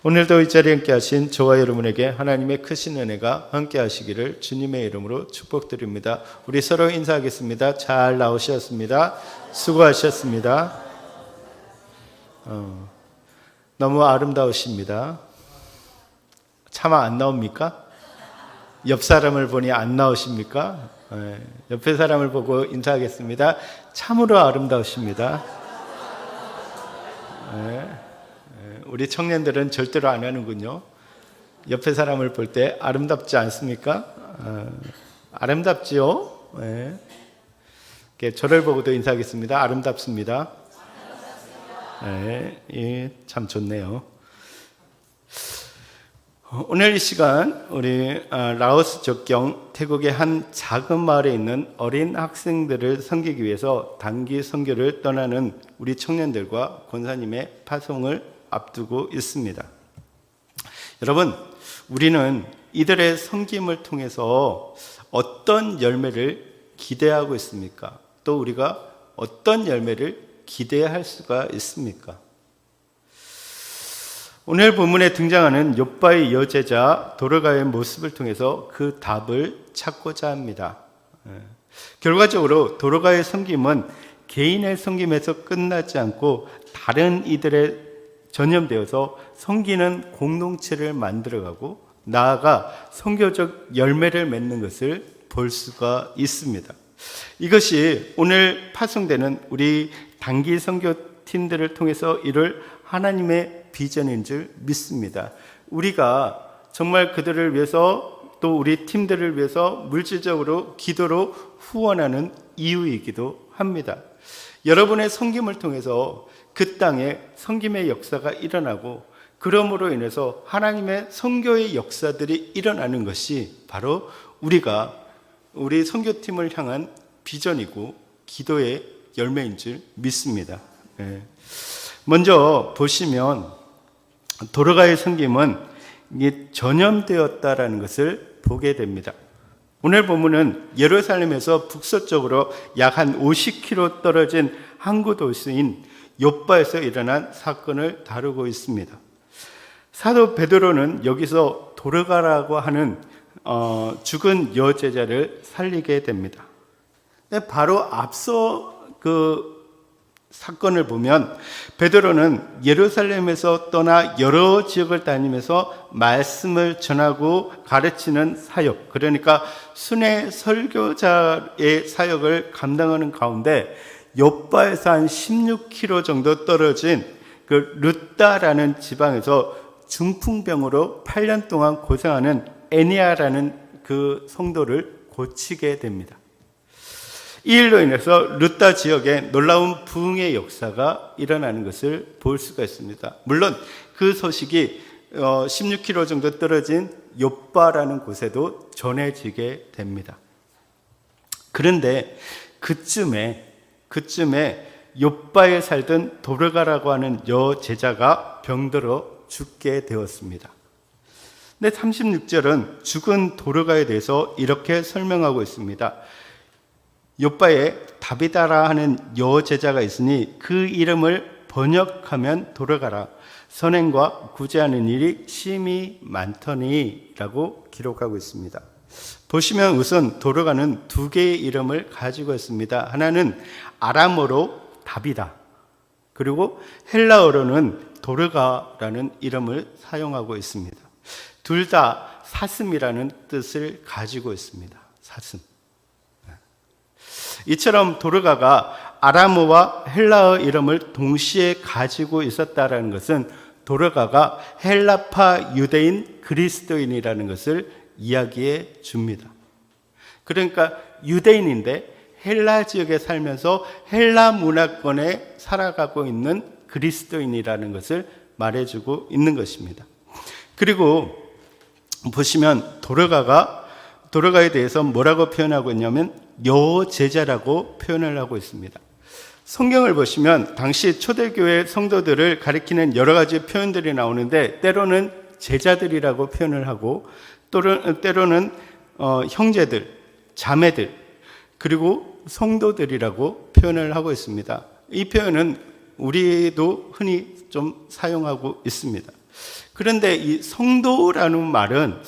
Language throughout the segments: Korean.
오늘도 이 자리에 함께 하신 저와 여러분에게 하나님의 크신 은혜가 함께 하시기를 주님의 이름으로 축복드립니다. 우리 서로 인사하겠습니다. 잘 나오셨습니다. 수고하셨습니다. 너무 아름다우십니다. 차마 안 나옵니까? 옆 사람을 보니 안 나오십니까? 옆에 사람을 보고 인사하겠습니다. 참으로 아름다우십니다. 우리 청년들은 절대로 안 하는군요. 옆에 사람을 볼 때 아름답지 않습니까? 아름답지요? 저를 보고도 인사하겠습니다. 아름답습니다. 참 좋네요. 오늘 이 시간 우리 라오스 접경 태국의 한 작은 마을에 있는 어린 학생들을 섬기기 위해서 단기 선교를 떠나는 우리 청년들과 권사님의 파송을 앞두고 있습니다. 여러분, 우리는 이들의 섬김을 통해서 어떤 열매를 기대하고 있습니까? 또 우리가 어떤 열매를 기대할 수가 있습니까? 오늘 본문에 등장하는 욥바의 여제자 도르가의 모습을 통해서 그 답을 찾고자 합니다. 결과적으로 도르가의 섬김은 개인의 섬김에서 끝나지 않고 다른 이들의 전염되어서 섬기는 공동체를 만들어가고 나아가 선교적 열매를 맺는 것을 볼 수가 있습니다. 이것이 오늘 파송되는 우리 단기 선교팀들을 통해서 이룰 하나님의 비전인 줄 믿습니다. 우리가 정말 그들을 위해서 또 우리 팀들을 위해서 물질적으로 기도로 후원하는 이유이기도 합니다. 여러분의 섬김을 통해서 그 땅에 섬김의 역사가 일어나고 그러므로 인해서 하나님의 선교의 역사들이 일어나는 것이 바로 우리 선교팀을 향한 비전이고 기도의 열매인 줄 믿습니다. 먼저 보시면 도르가의 섬김은 전염되었다라는 것을 보게 됩니다. 오늘 본문은 예루살렘에서 북서쪽으로 약 한 50km 떨어진 항구 도시인 욥바에서 일어난 사건을 다루고 있습니다. 사도 베드로는 여기서 도르가라고 하는 죽은 여제자를 살리게 됩니다. 바로 앞서 그 사건을 보면 베드로는 예루살렘에서 떠나 여러 지역을 다니면서 말씀을 전하고 가르치는 사역, 그러니까 순회 설교자의 사역을 감당하는 가운데 욥바에서 한 16km 정도 떨어진 그 르다라는 지방에서 중풍병으로 8년 동안 고생하는 에니아라는 그 성도를 고치게 됩니다. 이 일로 인해서 르다 지역에 놀라운 부흥의 역사가 일어나는 것을 볼 수가 있습니다. 물론 그 소식이 16km 정도 떨어진 욥바라는 곳에도 전해지게 됩니다. 그런데 그쯤에 욥바에 살던 도르가라고 하는 여제자가 병들어 죽게 되었습니다. 근데 36절은 죽은 도르가에 대해서 이렇게 설명하고 있습니다. 욥바에 다비다라 하는 여제자가 있으니 그 이름을 번역하면 도르가라. 선행과 구제하는 일이 심히 많더니 라고 기록하고 있습니다. 보시면 우선 도르가는 두 개의 이름을 가지고 있습니다. 하나는 아람어로 다비다, 그리고 헬라어로는 도르가라는 이름을 사용하고 있습니다. 둘 다 사슴이라는 뜻을 가지고 있습니다. 사슴. 이처럼 도르가가 아람어와 헬라어 이름을 동시에 가지고 있었다는 것은 도르가가 헬라파 유대인 그리스도인이라는 것을 이야기해 줍니다. 그러니까 유대인인데 헬라 지역에 살면서 헬라 문화권에 살아가고 있는 그리스도인이라는 것을 말해주고 있는 것입니다. 그리고 보시면 도르가에 대해서 뭐라고 표현하고 있냐면 여제자라고 표현을 하고 있습니다. 성경을 보시면 당시 초대교회 성도들을 가리키는 여러 가지 표현들이 나오는데 때로는 제자들이라고 표현을 하고 때로는 형제들, 자매들, 그리고 성도들이라고 표현을 하고 있습니다. 이 표현은 우리도 흔히 좀 사용하고 있습니다. 그런데 이 성도라는 말은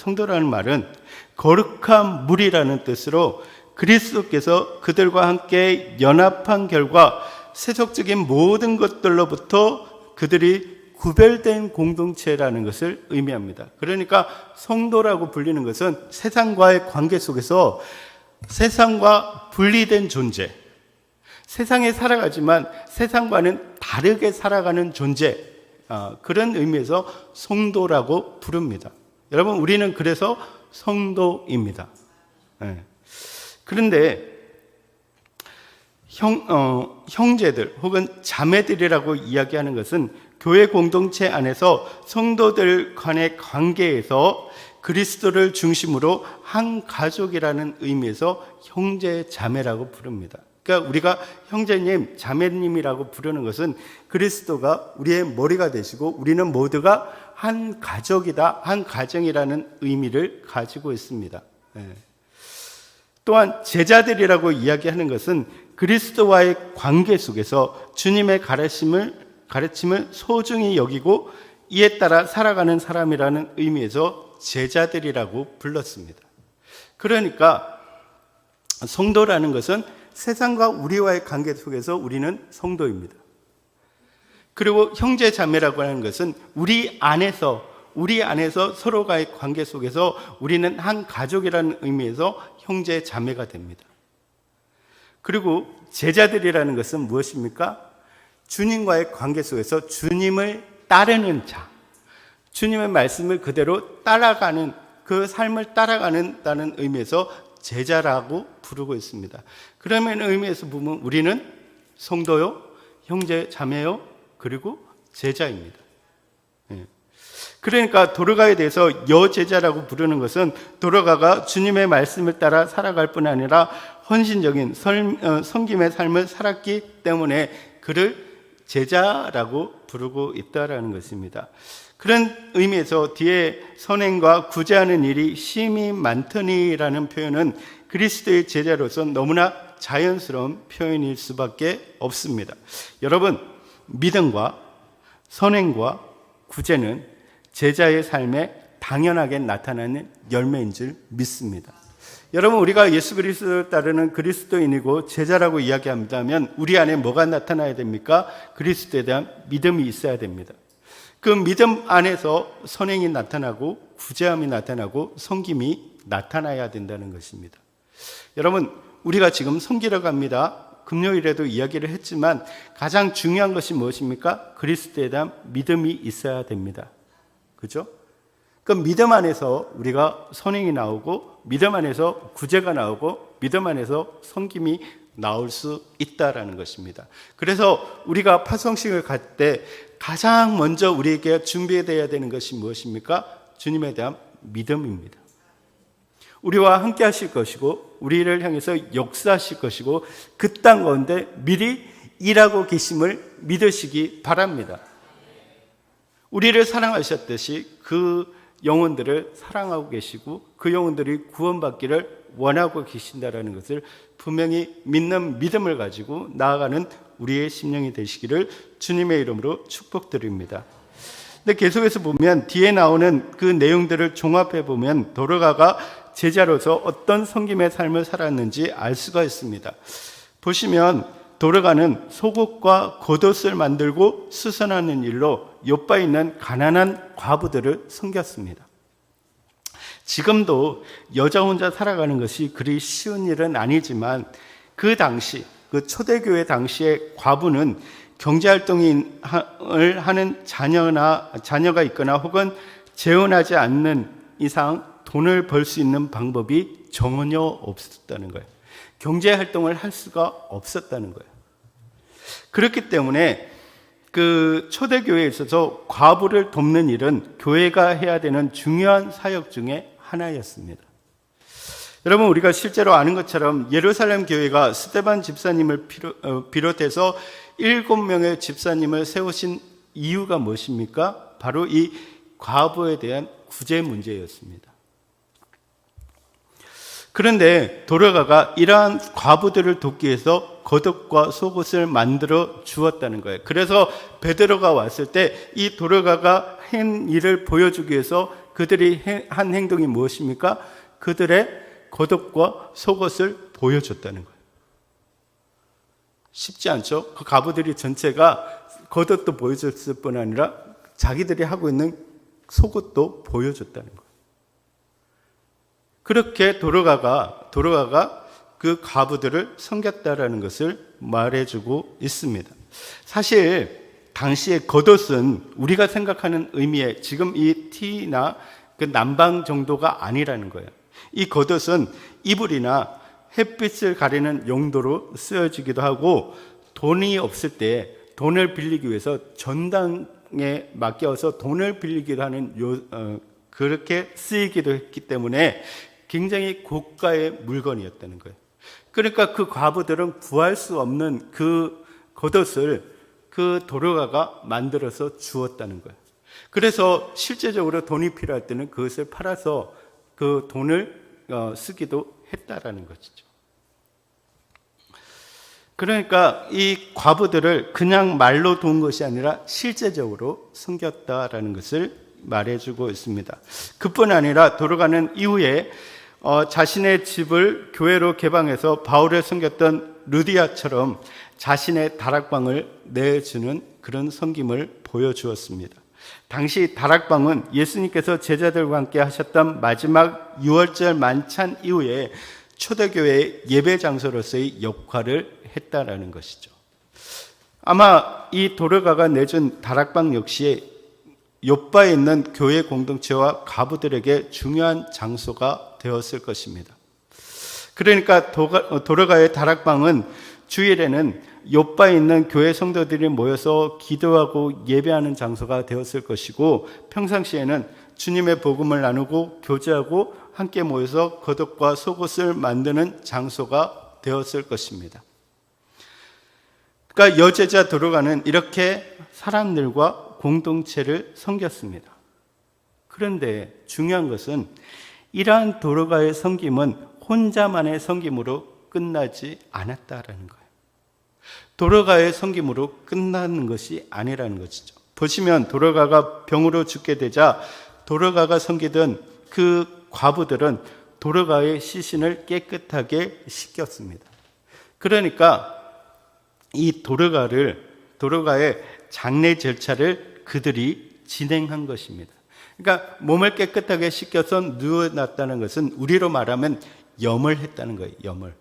거룩한 무리라는 뜻으로 그리스도께서 그들과 함께 연합한 결과 세속적인 모든 것들로부터 그들이 구별된 공동체라는 것을 의미합니다. 그러니까 성도라고 불리는 것은 세상과의 관계 속에서 세상과 분리된 존재, 세상에 살아가지만 세상과는 다르게 살아가는 존재, 그런 의미에서 성도라고 부릅니다. 여러분, 우리는 그래서 성도입니다. 그런데 형제들 혹은 자매들이라고 이야기하는 것은 교회 공동체 안에서 성도들 간의 관계에서 그리스도를 중심으로 한 가족이라는 의미에서 형제 자매라고 부릅니다. 그러니까 우리가 형제님, 자매님이라고 부르는 것은 그리스도가 우리의 머리가 되시고 우리는 모두가 한 가족이다, 한 가정이라는 의미를 가지고 있습니다. 또한 제자들이라고 이야기하는 것은 그리스도와의 관계 속에서 주님의 가르침을 소중히 여기고 이에 따라 살아가는 사람이라는 의미에서 제자들이라고 불렀습니다. 그러니까 성도라는 것은 세상과 우리와의 관계 속에서 우리는 성도입니다. 그리고 형제 자매라고 하는 것은 우리 안에서 서로가의 관계 속에서 우리는 한 가족이라는 의미에서 형제 자매가 됩니다. 그리고 제자들이라는 것은 무엇입니까? 주님과의 관계 속에서 주님을 따르는 자, 주님의 말씀을 그대로 따라가는, 그 삶을 따라가는다는 의미에서 제자라고 부르고 있습니다. 그러면 의미에서 보면 우리는 성도요, 형제 자매요, 그리고 제자입니다. 그러니까 도르가에 대해서 여제자라고 부르는 것은 도르가가 주님의 말씀을 따라 살아갈 뿐 아니라 헌신적인 섬김의 삶을 살았기 때문에 그를 제자라고 부르고 있다라는 것입니다. 그런 의미에서 뒤에 선행과 구제하는 일이 심히 많더니라는 표현은 그리스도의 제자로서 너무나 자연스러운 표현일 수밖에 없습니다. 여러분, 믿음과 선행과 구제는 제자의 삶에 당연하게 나타나는 열매인 줄 믿습니다. 여러분, 우리가 예수 그리스도를 따르는 그리스도인이고 제자라고 이야기한다면 우리 안에 뭐가 나타나야 됩니까? 그리스도에 대한 믿음이 있어야 됩니다. 그 믿음 안에서 선행이 나타나고 구제함이 나타나고 섬김이 나타나야 된다는 것입니다. 여러분, 우리가 지금 섬기러 갑니다. 금요일에도 이야기를 했지만 가장 중요한 것이 무엇입니까? 그리스도에 대한 믿음이 있어야 됩니다. 그죠? 그 믿음 안에서 우리가 선행이 나오고 믿음 안에서 구제가 나오고 믿음 안에서 섬김이 나올 수 있다라는 것입니다. 그래서 우리가 파송식을 갈 때 가장 먼저 우리에게 준비되어야 되는 것이 무엇입니까? 주님에 대한 믿음입니다. 우리와 함께 하실 것이고 우리를 향해서 역사하실 것이고 그 땅 가운데 미리 일하고 계심을 믿으시기 바랍니다. 우리를 사랑하셨듯이 그 영혼들을 사랑하고 계시고 그 영혼들이 구원받기를 원하고 계신다라는 것을 분명히 믿는 믿음을 가지고 나아가는 우리의 심령이 되시기를 주님의 이름으로 축복드립니다. 근데 계속해서 보면 뒤에 나오는 그 내용들을 종합해 보면 도르가가 제자로서 어떤 섬김의 삶을 살았는지 알 수가 있습니다. 보시면 도르가는 속옷과 겉옷을 만들고 수선하는 일로 욥바에 있는 가난한 과부들을 섬겼습니다. 지금도 여자 혼자 살아가는 것이 그리 쉬운 일은 아니지만 그 당시, 그 초대교회 당시의 과부는 경제활동을 하는 자녀가 있거나 혹은 재혼하지 않는 이상 돈을 벌 수 있는 방법이 전혀 없었다는 거예요. 경제활동을 할 수가 없었다는 거예요. 그렇기 때문에 그 초대교회에 있어서 과부를 돕는 일은 교회가 해야 되는 중요한 사역 중에 하나였습니다. 여러분, 우리가 실제로 아는 것처럼 예루살렘 교회가 스데반 집사님을 비롯해서 7명의 집사님을 세우신 이유가 무엇입니까? 바로 이 과부에 대한 구제 문제였습니다. 그런데 도르가가 이러한 과부들을 돕기 위해서 겉옷과 속옷을 만들어 주었다는 거예요. 그래서 베드로가 왔을 때 이 도르가가 한 일을 보여주기 위해서 그들이 한 행동이 무엇입니까? 그들의 겉옷과 속옷을 보여줬다는 거예요. 쉽지 않죠? 그 과부들이 전체가 겉옷도 보여줬을 뿐 아니라 자기들이 하고 있는 속옷도 보여줬다는 거예요. 그렇게 도르가가 그 과부들을 섬겼다라는 것을 말해주고 있습니다. 사실 당시의 겉옷은 우리가 생각하는 의미의 지금 이 T나 그 남방 정도가 아니라는 거예요. 이 겉옷은 이불이나 햇빛을 가리는 용도로 쓰여지기도 하고, 돈이 없을 때 돈을 빌리기 위해서 전당에 맡겨서 돈을 빌리기도 하는 그렇게 쓰이기도 했기 때문에 굉장히 고가의 물건이었다는 거예요. 그러니까 그 과부들은 구할 수 없는 그 겉옷을 그 도르가가 만들어서 주었다는 거예요. 그래서 실제적으로 돈이 필요할 때는 그것을 팔아서 그 돈을 쓰기도 했다라는 것이죠. 그러니까 이 과부들을 그냥 말로 도운 것이 아니라 실제적으로 섬겼다라는 것을 말해주고 있습니다. 그뿐 아니라 도르가는 이후에 자신의 집을 교회로 개방해서 바울을 섬겼던 루디아처럼 자신의 다락방을 내주는 그런 섬김을 보여주었습니다. 당시 다락방은 예수님께서 제자들과 함께 하셨던 마지막 6월절 만찬 이후에 초대교회의 예배 장소로서의 역할을 했다라는 것이죠. 아마 이 도르가가 내준 다락방 역시 요바에 있는 교회 공동체와 가부들에게 중요한 장소가 되었을 것입니다. 그러니까 도르가의 다락방은 주일에는 요바에 있는 교회 성도들이 모여서 기도하고 예배하는 장소가 되었을 것이고, 평상시에는 주님의 복음을 나누고 교제하고 함께 모여서 겉옷과 속옷을 만드는 장소가 되었을 것입니다. 그러니까 여제자 도르가는 이렇게 사람들과 공동체를 섬겼습니다. 그런데 중요한 것은 이러한 도르가의 섬김은 혼자만의 섬김으로 끝나지 않았다라는 거예요. 도르가의 섬김으로 끝나는 것이 아니라는 것이죠. 보시면 도르가가 병으로 죽게 되자 도르가가 섬기던 그 과부들은 도르가의 시신을 깨끗하게 씻겼습니다. 그러니까 이 도르가의 장례 절차를 그들이 진행한 것입니다. 그러니까 몸을 깨끗하게 씻겨서 누워놨다는 것은 우리로 말하면 염을 했다는 거예요. 염을.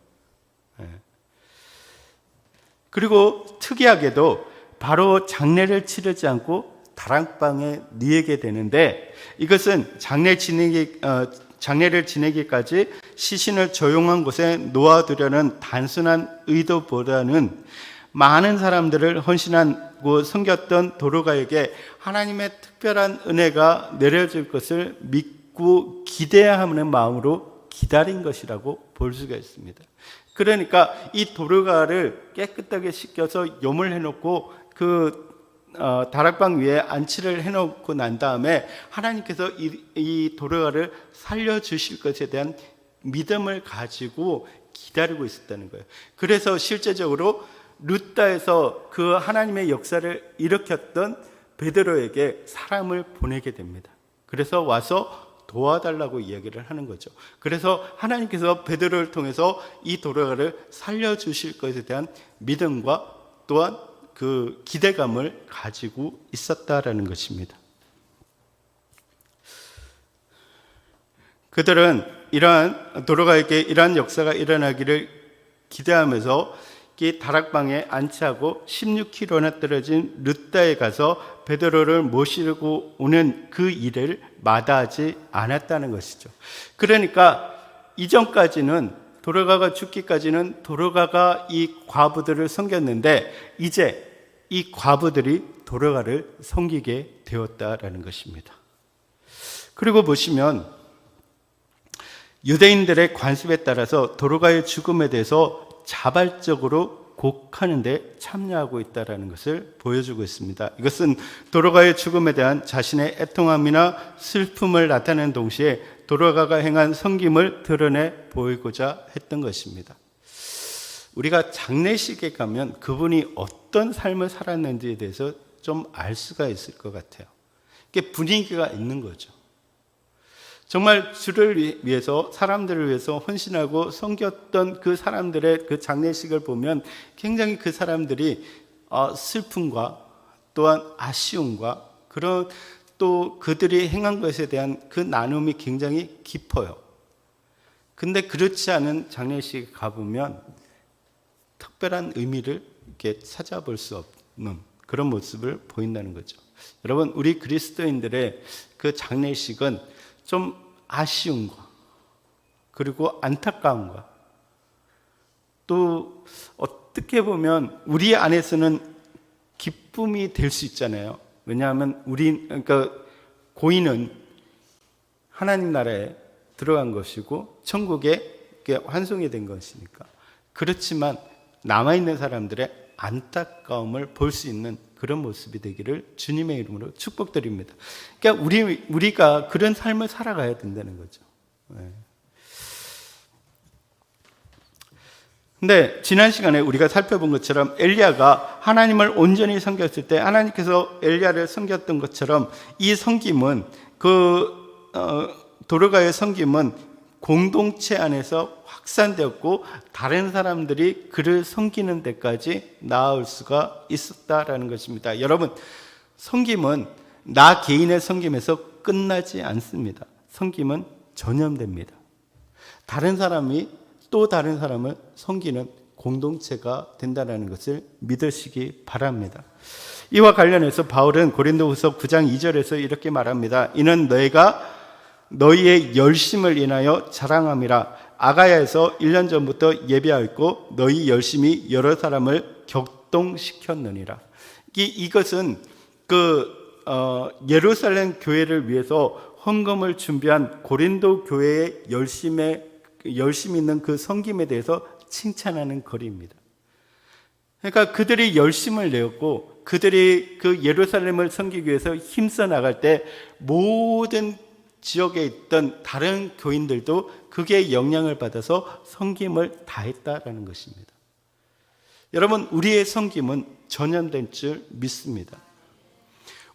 그리고 특이하게도 바로 장례를 치르지 않고 다락방에 누이게 되는데, 이것은 장례를 지내기까지 시신을 조용한 곳에 놓아두려는 단순한 의도보다는 많은 사람들을 헌신하고 섬겼던 도르가에게 하나님의 특별한 은혜가 내려질 것을 믿고 기대하는 마음으로 기다린 것이라고 볼 수가 있습니다. 그러니까 이 도르가를 깨끗하게 씻겨서 염을 해놓고 그 다락방 위에 안치를 해놓고 난 다음에 하나님께서 이 도르가를 살려주실 것에 대한 믿음을 가지고 기다리고 있었다는 거예요. 그래서 실제적으로 루다에서 그 하나님의 역사를 일으켰던 베드로에게 사람을 보내게 됩니다. 그래서 와서 도와달라고 이야기를 하는 거죠. 그래서 하나님께서 베드로를 통해서 이 도르가를 살려주실 것에 대한 믿음과 또한 그 기대감을 가지고 있었다라는 것입니다. 그들은 도르가에게 이러한 역사가 일어나기를 기대하면서 이 다락방에 안치하고 16km나 떨어진 르다에 가서 베드로를 모시고 오는 그 일을 마다하지 않았다는 것이죠. 그러니까 이전까지는 도르가가 죽기까지는 도르가가 이 과부들을 섬겼는데, 이제 이 과부들이 도르가를 섬기게 되었다라는 것입니다. 그리고 보시면 유대인들의 관습에 따라서 도르가의 죽음에 대해서 자발적으로 곡하는 데 참여하고 있다는 것을 보여주고 있습니다. 이것은 도르가의 죽음에 대한 자신의 애통함이나 슬픔을 나타내는 동시에 도로가가 행한 섬김을 드러내 보이고자 했던 것입니다. 우리가 장례식에 가면 그분이 어떤 삶을 살았는지에 대해서 좀 알 수가 있을 것 같아요. 이게 분위기가 있는 거죠. 정말 주를 위해서, 사람들을 위해서 헌신하고 섬겼던 그 사람들의 그 장례식을 보면 굉장히 그 사람들이 슬픔과 또한 아쉬움과 그런 또 그들이 행한 것에 대한 그 나눔이 굉장히 깊어요. 근데 그렇지 않은 장례식에 가보면 특별한 의미를 이렇게 찾아볼 수 없는 그런 모습을 보인다는 거죠. 여러분, 우리 그리스도인들의 그 장례식은 좀 아쉬움과 그리고 안타까움과 또 어떻게 보면 우리 안에서는 기쁨이 될 수 있잖아요. 왜냐하면 그러니까 고인은 하나님 나라에 들어간 것이고 천국에 환송이 된 것이니까. 그렇지만 남아있는 사람들의 안타까움을 볼 수 있는 그런 모습이 되기를 주님의 이름으로 축복드립니다. 그러니까 우리가 그런 삶을 살아가야 된다는 거죠. 근데 지난 시간에 우리가 살펴본 것처럼 엘리야가 하나님을 온전히 섬겼을 때 하나님께서 엘리야를 섬겼던 것처럼 이 섬김은 도르가의 섬김은 공동체 안에서 확산되었고 다른 사람들이 그를 섬기는 데까지 나아올 수가 있었다라는 것입니다. 여러분, 섬김은 나 개인의 섬김에서 끝나지 않습니다. 섬김은 전염됩니다. 다른 사람이 또 다른 사람을 섬기는 공동체가 된다는 것을 믿으시기 바랍니다. 이와 관련해서 바울은 고린도후서 9장 2절에서 이렇게 말합니다. 이는 너희의 열심을 인하여 자랑함이라. 아가야에서 1년 전부터 예배하였고 너희 열심이 여러 사람을 격동시켰느니라. 이것은 예루살렘 교회를 위해서 헌금을 준비한 고린도 교회의 열심 있는 그 섬김에 대해서 칭찬하는 글입니다. 그러니까 그들이 열심을 내었고 그들이 그 예루살렘을 섬기기 위해서 힘써 나갈 때 모든 지역에 있던 다른 교인들도 그게 영향을 받아서 섬김을 다했다라는 것입니다. 여러분, 우리의 섬김은 전염된 줄 믿습니다.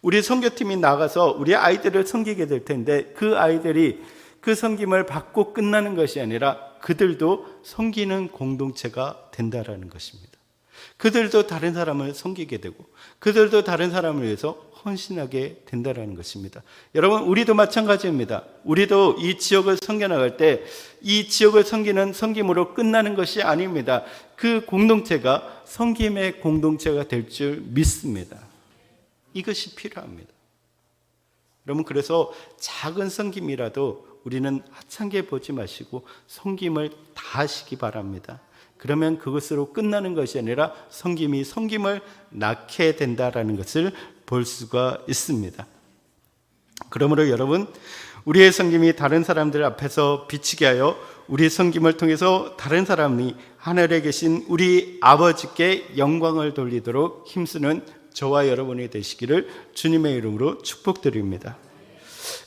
우리 선교팀이 나가서 우리 아이들을 섬기게 될 텐데 그 아이들이 그 섬김을 받고 끝나는 것이 아니라 그들도 섬기는 공동체가 된다라는 것입니다. 그들도 다른 사람을 섬기게 되고 그들도 다른 사람을 위해서 헌신하게 된다는 것입니다. 여러분, 우리도 마찬가지입니다. 우리도 이 지역을 섬겨나갈 때 이 지역을 섬기는 섬김으로 끝나는 것이 아닙니다. 그 공동체가 섬김의 공동체가 될 줄 믿습니다. 이것이 필요합니다. 여러분, 그래서 작은 섬김이라도 우리는 하찮게 보지 마시고 섬김을 다 하시기 바랍니다. 그러면 그것으로 끝나는 것이 아니라 섬김이 섬김을 낳게 된다라는 것을 볼 수가 있습니다. 그러므로 여러분, 우리의 섬김이 다른 사람들 앞에서 비치게 하여 우리 섬김을 통해서 다른 사람이 하늘에 계신 우리 아버지께 영광을 돌리도록 힘쓰는 저와 여러분이 되시기를 주님의 이름으로 축복드립니다.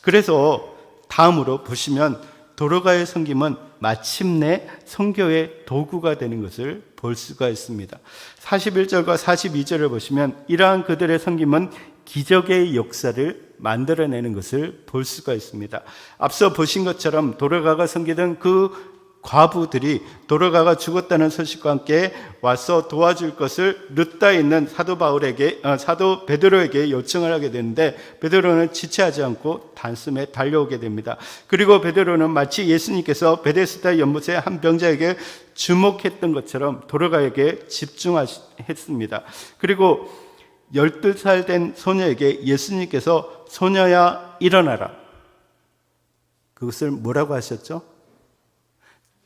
그래서 다음으로 보시면 도로가의 섬김은 마침내 선교의 도구가 되는 것을 볼 수가 있습니다. 41절과 42절을 보시면 이러한 그들의 섬김은 기적의 역사를 만들어내는 것을 볼 수가 있습니다. 앞서 보신 것처럼 도로가가 섬기던 그 과부들이 도로가가 죽었다는 소식과 함께 와서 도와줄 것을 르다에 있는 사도 베드로에게 요청을 하게 되는데 베드로는 지체하지 않고 단숨에 달려오게 됩니다. 그리고 베드로는 마치 예수님께서 베데스다 연못의 한 병자에게 주목했던 것처럼 도로가에게 집중했습니다. 그리고 12살 된 소녀에게 예수님께서 소녀야 일어나라. 그것을 뭐라고 하셨죠?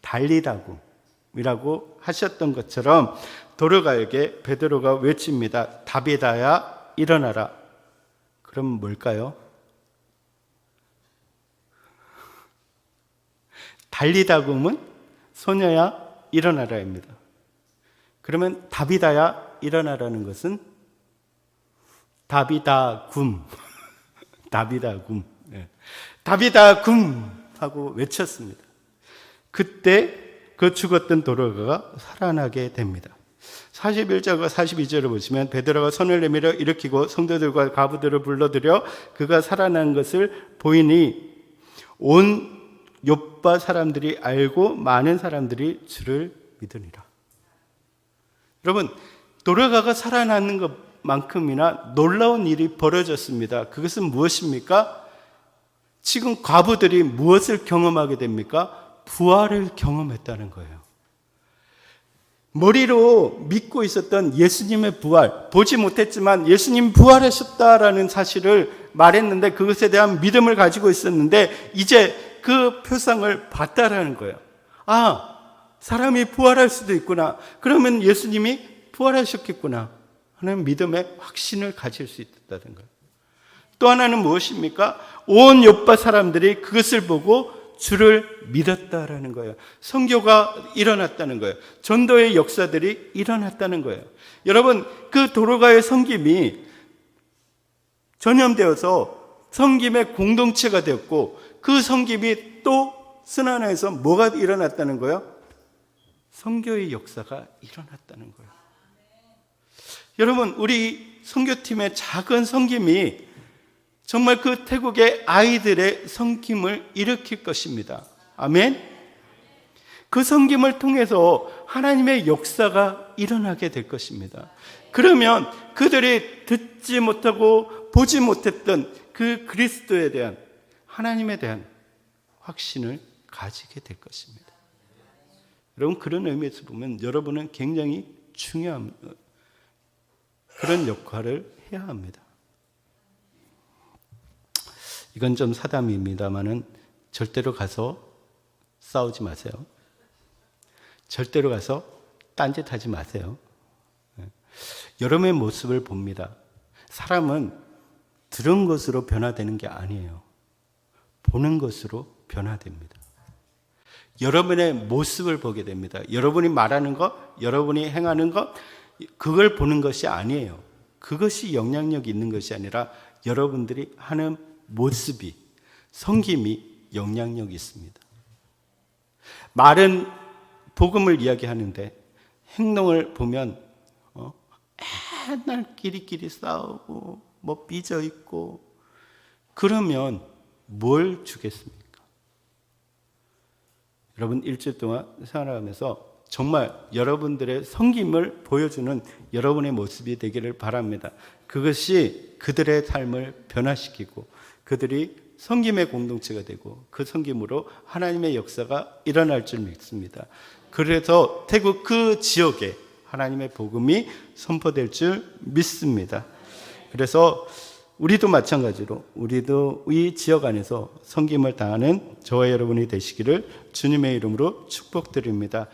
달리다굼이라고 하셨던 것처럼 도로가에게 베드로가 외칩니다. 다비다야 일어나라. 그럼 뭘까요? 달리다굼은 소녀야 일어나라입니다. 그러면 다비다야 일어나라는 것은 다비다굼 다비다굼 하고 외쳤습니다. 그때 그 죽었던 도로가가 살아나게 됩니다. 41절과 42절을 보시면 베드로가 손을 내밀어 일으키고 성도들과 가부들을 불러들여 그가 살아난 것을 보이니 온 욥바 사람들이 알고 많은 사람들이 주를 믿으니라. 여러분, 도로가가 살아나는 것만큼이나 놀라운 일이 벌어졌습니다. 그것은 무엇입니까? 지금 과부들이 무엇을 경험하게 됩니까? 부활을 경험했다는 거예요. 머리로 믿고 있었던 예수님의 부활, 보지 못했지만 예수님 부활하셨다라는 사실을 말했는데 그것에 대한 믿음을 가지고 있었는데 이제 그 표상을 봤다라는 거예요. 아, 사람이 부활할 수도 있구나. 그러면 예수님이 부활하셨겠구나 하는 믿음의 확신을 가질 수 있다는 거예요. 또 하나는 무엇입니까? 온 욥바 사람들이 그것을 보고 주를 믿었다라는 거예요. 선교가 일어났다는 거예요. 전도의 역사들이 일어났다는 거예요. 여러분, 그 도로가의 섬김이 전염되어서 섬김의 공동체가 되었고 그 섬김이 또 순환해서 뭐가 일어났다는 거예요? 선교의 역사가 일어났다는 거예요. 여러분, 우리 선교팀의 작은 섬김이 정말 그 태국의 아이들의 섬김을 일으킬 것입니다. 아멘? 그 섬김을 통해서 하나님의 역사가 일어나게 될 것입니다. 그러면 그들이 듣지 못하고 보지 못했던 그 그리스도에 대한 하나님에 대한 확신을 가지게 될 것입니다. 여러분, 그런 의미에서 보면 여러분은 굉장히 중요한 그런 역할을 해야 합니다. 이건 좀 사담입니다만은 절대로 가서 싸우지 마세요. 절대로 가서 딴짓하지 마세요. 여러분의 모습을 봅니다. 사람은 들은 것으로 변화되는 게 아니에요. 보는 것으로 변화됩니다. 여러분의 모습을 보게 됩니다. 여러분이 말하는 것, 여러분이 행하는 것, 그걸 보는 것이 아니에요. 그것이 영향력이 있는 것이 아니라 여러분들이 하는 모습이, 섬김이 영향력이 있습니다. 말은 복음을 이야기하는데 행동을 보면 맨날 끼리끼리 싸우고 뭐 삐져 있고 그러면 뭘 주겠습니까? 여러분, 일주일 동안 생활하면서 정말 여러분들의 섬김을 보여주는 여러분의 모습이 되기를 바랍니다. 그것이 그들의 삶을 변화시키고 그들이 섬김의 공동체가 되고 그 섬김으로 하나님의 역사가 일어날 줄 믿습니다. 그래서 태국 그 지역에 하나님의 복음이 선포될 줄 믿습니다. 그래서 우리도 마찬가지로 우리도 이 지역 안에서 섬김을 다하는 저와 여러분이 되시기를 주님의 이름으로 축복드립니다.